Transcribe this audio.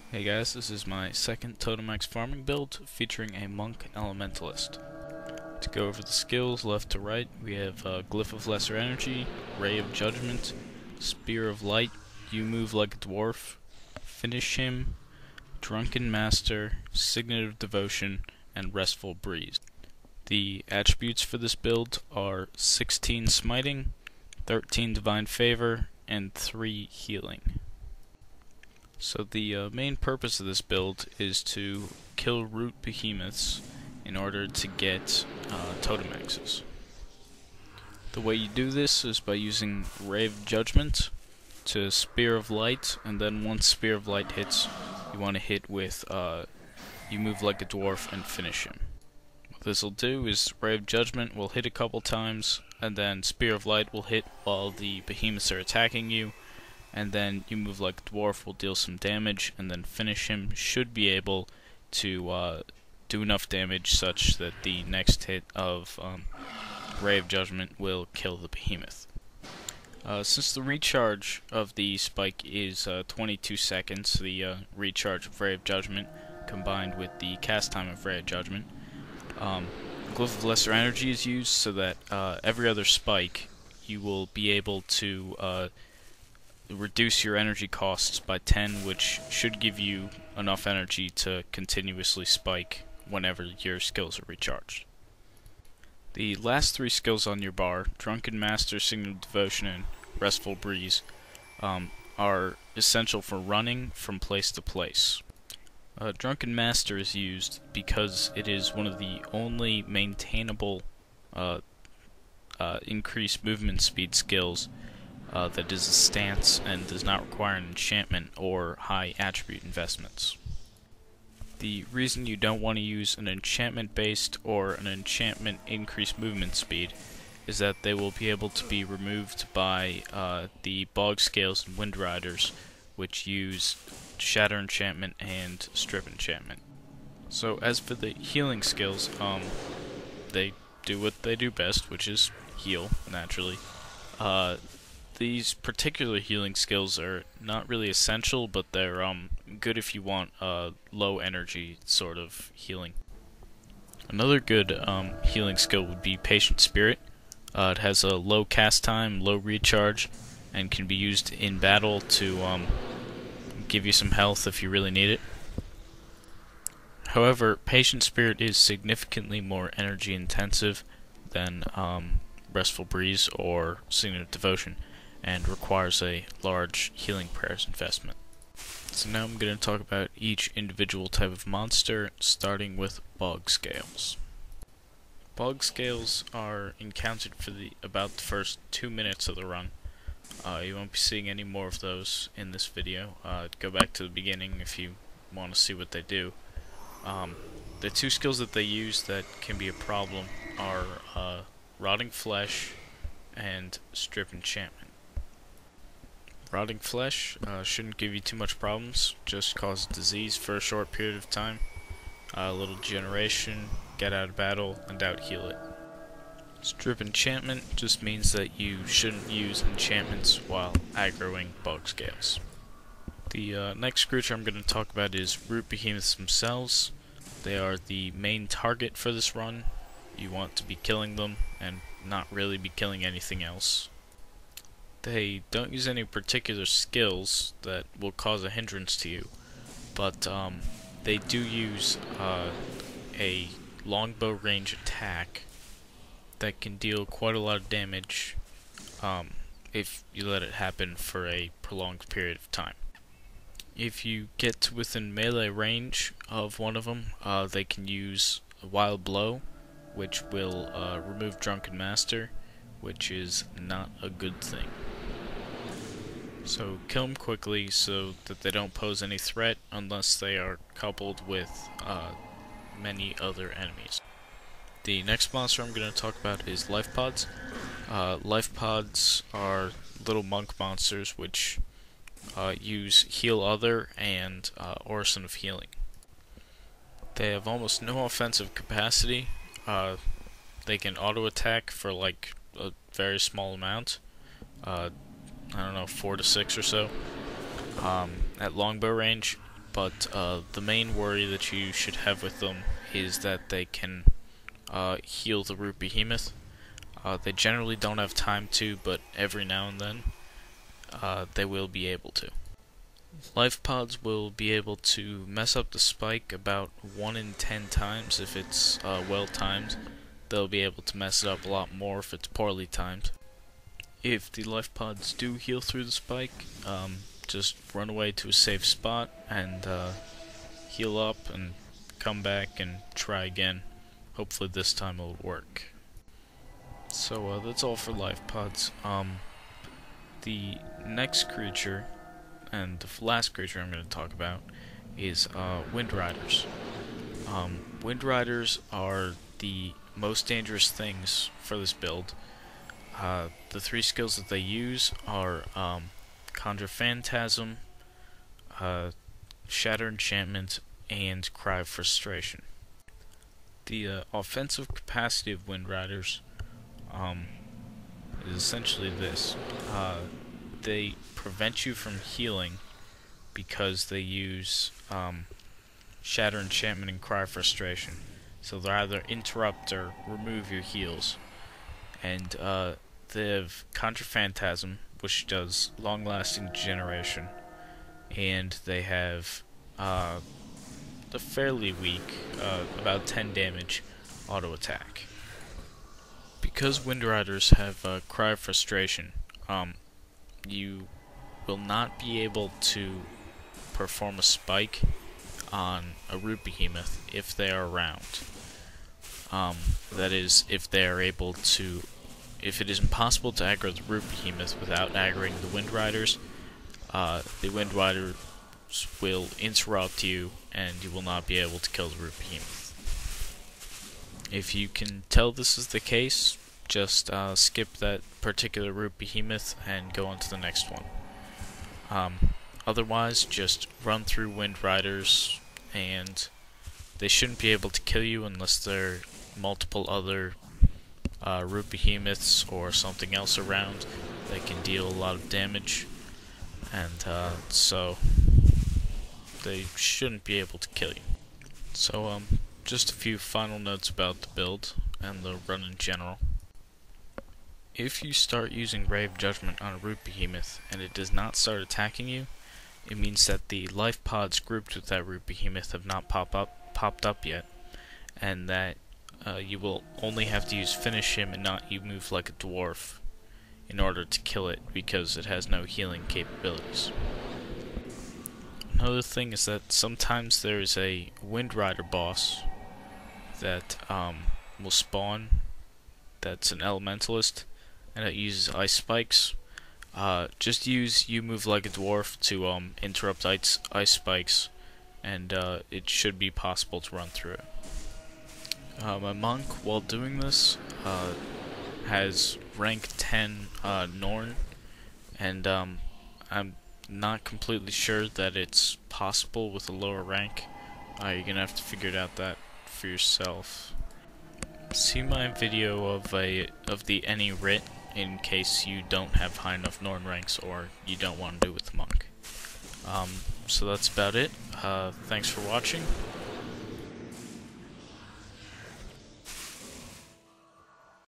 Hey guys, this is my second Totem farming build featuring a Monk Elementalist. To go over the skills left to right, we have Glyph of Lesser Energy, Ray of Judgment, Spear of Light, You Move Like a Dwarf, Finish Him, Drunken Master, Signet of Devotion, and Restful Breeze. The attributes for this build are 16 Smiting, 13 Divine Favor, and 3 Healing. So the main purpose of this build is to kill root behemoths in order to get totem axes. The way you do this is by using Ray of Judgment to Spear of Light, and then once Spear of Light hits, you want to hit with You Move Like a Dwarf and finish him. What this will do is Ray of Judgment will hit a couple times, and then Spear of Light will hit while the behemoths are attacking you, and then You Move Like a Dwarf will deal some damage, and then finish him should be able to do enough damage such that the next hit of Ray of Judgment will kill the behemoth. Since the recharge of the spike is 22 seconds, the recharge of Ray of Judgment combined with the cast time of Ray of Judgment, Glyph of Lesser Energy is used so that every other spike you will be able to reduce your energy costs by 10, which should give you enough energy to continuously spike whenever your skills are recharged. The last 3 skills on your bar, Drunken Master, Signet of Devotion, and Restful Breeze, are essential for running from place to place. Drunken Master is used because it is one of the only maintainable increased movement speed skills that is a stance and does not require an enchantment or high attribute investments. The reason you don't want to use an enchantment based or an enchantment increased movement speed is that they will be able to be removed by the Bog Scales and Wind Riders, which use Shatter Enchantment and Strip Enchantment. So as for the healing skills, they do what they do best, which is heal, naturally. These particular healing skills are not really essential, but they're good if you want low energy sort of healing. Another good healing skill would be Patient Spirit. It has a low cast time, low recharge, and can be used in battle to give you some health if you really need it. However, Patient Spirit is significantly more energy intensive than Restful Breeze or Signet of Devotion, and requires a large healing prayers investment. So now I'm going to talk about each individual type of monster, starting with Bog Scales. Bog Scales are encountered for about the first 2 minutes of the run. You won't be seeing any more of those in this video. Go back to the beginning if you want to see what they do. The 2 skills that they use that can be a problem are Rotting Flesh and Strip Enchantment. Rotting Flesh shouldn't give you too much problems, just cause disease for a short period of time, a little degeneration, get out of battle, and out heal it. Strip Enchantment just means that you shouldn't use enchantments while aggroing Bog Scales. The next creature I'm going to talk about is Root Behemoths themselves. They are the main target for this run. You want to be killing them and not really be killing anything else. They don't use any particular skills that will cause a hindrance to you, but they do use a longbow range attack that can deal quite a lot of damage if you let it happen for a prolonged period of time. If you get to within melee range of one of them, they can use a Wild Blow, which will remove Drunken Master, which is not a good thing. So kill them quickly so that they don't pose any threat unless they are coupled with many other enemies. The next monster I'm going to talk about is Life Pods. Life Pods are little monk monsters which use Heal Other and Orison of Healing. They have almost no offensive capacity. They can auto attack for like a very small amount. I don't know, 4 to 6 or so at longbow range, but the main worry that you should have with them is that they can heal the root behemoth. They generally don't have time to, but every now and then they will be able to. Life pods will be able to mess up the spike about 1 in 10 times if it's well timed. They'll be able to mess it up a lot more if it's poorly timed. If the life pods do heal through the spike, just run away to a safe spot and heal up and come back and try again. Hopefully this time it'll work. So that's all for life pods. The next creature, and the last creature I'm going to talk about, is Wind Riders. Wind Riders are the most dangerous things for this build. The 3 skills that they use are Conjure Phantasm, Shatter Enchantment, and Cry of Frustration. The offensive capacity of Wind Riders is essentially this. They prevent you from healing because they use Shatter Enchantment and Cry of Frustration. So they either interrupt or remove your heals. And they have Conjure Phantasm, which does long-lasting degeneration. And they have the fairly weak, about 10 damage auto attack. Because Wind Riders have Cry of Frustration, you will not be able to perform a spike on a root behemoth if they are around. That is, if they are able to, if it is impossible to aggro the root behemoth without aggroing the Wind Riders, the Wind Riders will interrupt you and you will not be able to kill the root behemoth. If you can tell this is the case, just skip that particular root behemoth and go on to the next one. Otherwise, just run through Wind Riders, and they shouldn't be able to kill you unless there are multiple other root behemoths or something else around that can deal a lot of damage, and so they shouldn't be able to kill you. So just a few final notes about the build and the run in general. If you start using Ray of Judgment on a root behemoth and it does not start attacking you, it means that the life pods grouped with that root behemoth have not popped up yet, and that you will only have to use Finish Him and not You Move Like a Dwarf in order to kill it, because it has no healing capabilities. Another thing is that sometimes there is a Wind Rider boss that will spawn that's an elementalist, and it uses ice spikes. Just use You Move Like a Dwarf to interrupt ice spikes, and it should be possible to run through it. My monk, while doing this, has rank 10 Norn, and I'm not completely sure that it's possible with a lower rank. You're gonna have to figure it out that for yourself. See my video of the any writ in case you don't have high enough Norn ranks or you don't want to do it with the monk. So that's about it. Thanks for watching.